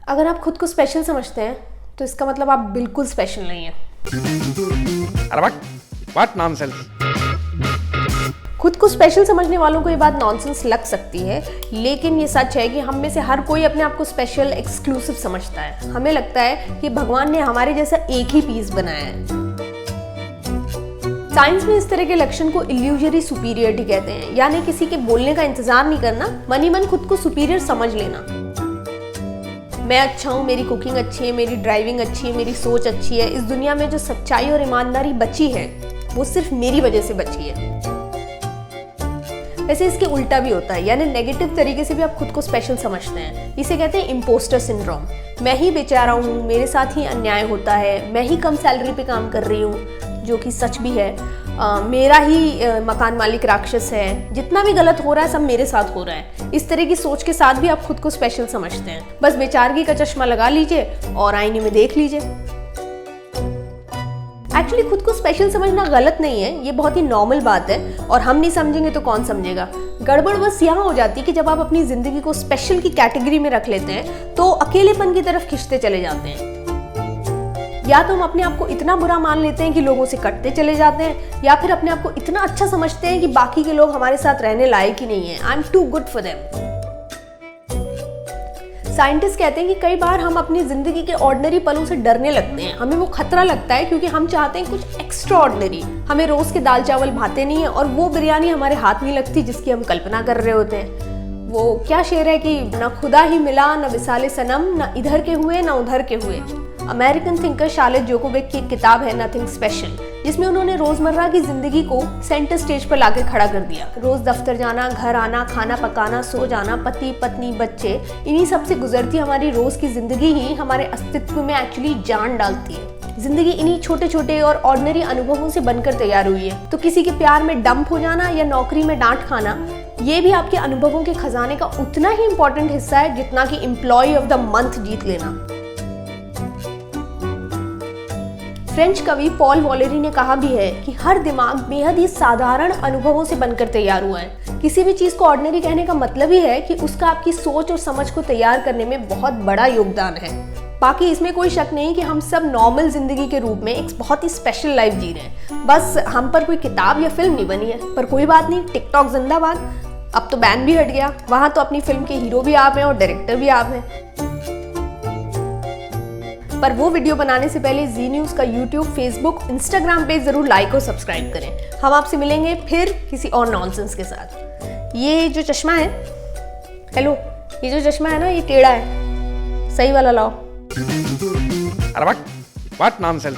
अगर आप खुद को स्पेशल समझते हैं तो इसका मतलब आप बिल्कुल स्पेशल नहीं हैं। अरे व्हाट नॉनसेंस। खुद को स्पेशल समझने वालों को ये बात नॉनसेंस लग सकती है, लेकिन ये सच है कि हम में से हर कोई अपने आप को स्पेशल एक्सक्लूसिव समझता है। हमें लगता है कि भगवान ने हमारे जैसा एक ही पीस बनाया है। साइंस में इस तरह के लक्षण को इल्यूजरी सुपीरियरिटी कहते हैं, यानी किसी के बोलने का इंतजार नहीं करना, मन ही मन खुद को सुपीरियर समझ लेना। मैं अच्छा हूँ, मेरी कुकिंग अच्छी है, मेरी ड्राइविंग अच्छी है, मेरी सोच अच्छी है, इस दुनिया में जो सच्चाई और ईमानदारी बची है वो सिर्फ मेरी वजह से बची है। वैसे इसके उल्टा भी होता है, यानी नेगेटिव तरीके से भी आप खुद को स्पेशल समझते हैं। इसे कहते हैं इम्पोस्टर सिंड्रोम। मैं ही बेचारा हूँ, मेरे साथ ही अन्याय होता है, मैं ही कम सैलरी पे काम कर रही हूँ, जो कि सच भी है। मेरा ही मकान मालिक राक्षस है, जितना भी गलत हो रहा है सब मेरे साथ हो रहा है। इस तरह की सोच के साथ भी आप खुद को स्पेशल समझते हैं। बस बेचारगी का चश्मा लगा लीजिए और आईने में देख लीजिए। एक्चुअली खुद को स्पेशल समझना गलत नहीं है, ये बहुत ही नॉर्मल बात है, और हम नहीं समझेंगे तो कौन समझेगा। गड़बड़ बस यहाँ हो जाती है कि जब आप अपनी जिंदगी को स्पेशल की कैटेगरी में रख लेते हैं तो अकेलेपन की तरफ खिंचते चले जाते हैं। या तो हम अपने आप को इतना बुरा मान लेते हैं कि लोगों से कटते चले जाते हैं, या फिर अपने आप को इतना अच्छा समझते हैं कि बाकी के लोग हमारे साथ रहने लायक ही नहीं है। I am too good for them. Scientist कहते हैं कि कई बार हम अपनी जिंदगी के ऑर्डिनरी पलों से डरने लगते हैं। हमें वो खतरा लगता है क्योंकि हम चाहते हैं कुछ एक्स्ट्रा ऑर्डिनरी। हमें रोज के दाल चावल भाते नहीं है और वो बिरयानी हमारे हाथ नहीं लगती जिसकी हम कल्पना कर रहे होते हैं। वो क्या शेर है कि न खुदा ही मिला, न विसाले सनम, न इधर के हुए न उधर के हुए। अमेरिकन थिंकर शार्लेट जोकोविक की एक किताब है नथिंग स्पेशल, जिसमें उन्होंने रोजमर्रा की जिंदगी को सेंटर स्टेज पर लाकर खड़ा कर दिया। रोज दफ्तर जाना, घर आना, खाना पकाना, सो जाना, पति पत्नी बच्चे, इन्हीं सब से गुजरती हमारी रोज की जिंदगी ही हमारे अस्तित्व में एक्चुअली जान डालती है। जिंदगी इन्हीं छोटे छोटे और ऑर्डिनरी अनुभवों से बनकर तैयार हुई है। तो किसी के प्यार में डंप हो जाना या नौकरी में डांट खाना, ये भी आपके अनुभवों के खजाने का उतना ही इंपॉर्टेंट हिस्सा है जितना कि एम्प्लॉय ऑफ द मंथ जीत लेना। फ्रेंच कवि पॉल वॉलेरी ने कहा भी है कि हर दिमाग बेहद ही साधारण अनुभवों से बनकर तैयार हुआ है। किसी भी चीज को ऑर्डिनरी कहने का मतलब ही है कि उसका आपकी सोच और समझ को तैयार करने में बहुत बड़ा योगदान है। बाकी इसमें कोई शक नहीं कि हम सब नॉर्मल जिंदगी के रूप में एक बहुत ही स्पेशल लाइफ जी रहे हैं। बस हम पर कोई किताब या फिल्म नहीं बनी है। पर कोई बात नहीं, टिकटॉक जिंदाबाद। अब तो बैन भी हट गया, वहां तो अपनी फिल्म के हीरो भी आप हैं और डायरेक्टर भी आप हैं। पर वो वीडियो बनाने से पहले जी न्यूज़ का यूट्यूब, फेसबुक, इंस्टाग्राम पेज जरूर लाइक और सब्सक्राइब करें। हम आपसे मिलेंगे फिर किसी और नॉनसेंस के साथ। ये जो चश्मा है, हेलो, ये जो चश्मा है ना, ये टेढ़ा है, सही वाला लाओ। अरे व्हाट नॉनसेंस।